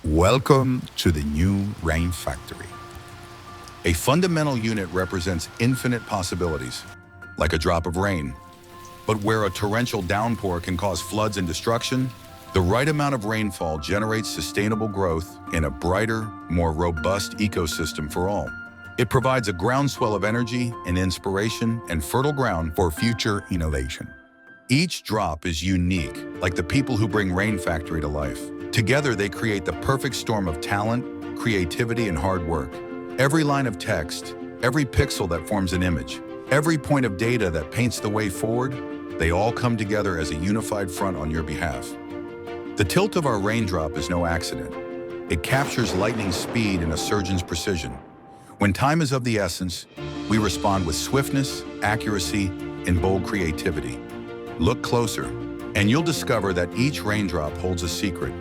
Welcome to the new Rainfactory. A fundamental unit represents infinite possibilities, like a drop of rain. But where a torrential downpour can cause floods and destruction, the right amount of rainfall generates sustainable growth in a brighter, more robust ecosystem for all. It provides a groundswell of energy and inspiration and fertile ground for future innovation. Each drop is unique, like the people who bring Rainfactory to life. Together, they create the perfect storm of talent, creativity, and hard work. Every line of text, every pixel that forms an image, every point of data that paints the way forward, they all come together as a unified front on your behalf. The tilt of our raindrop is no accident. It captures lightning speed and a surgeon's precision. When time is of the essence, we respond with swiftness, accuracy, and bold creativity. Look closer, and you'll discover that each raindrop holds a secret.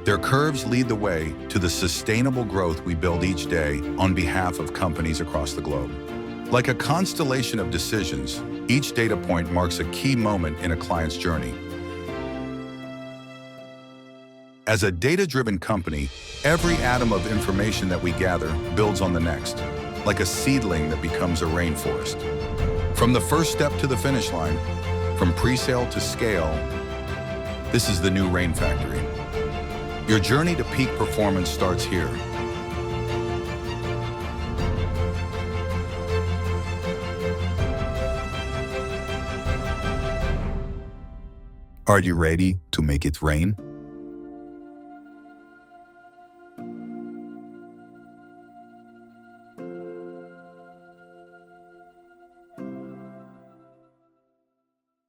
Their curves lead the way to the sustainable growth we build each day on behalf of companies across the globe. Like a constellation of decisions, each data point marks a key moment in a client's journey. As a data-driven company, every atom of information that we gather builds on the next, like a seedling that becomes a rainforest. From the first step to the finish line, from pre-sale to scale, this is the new Rainfactory. Your journey to peak performance starts here. Are you ready to make it rain?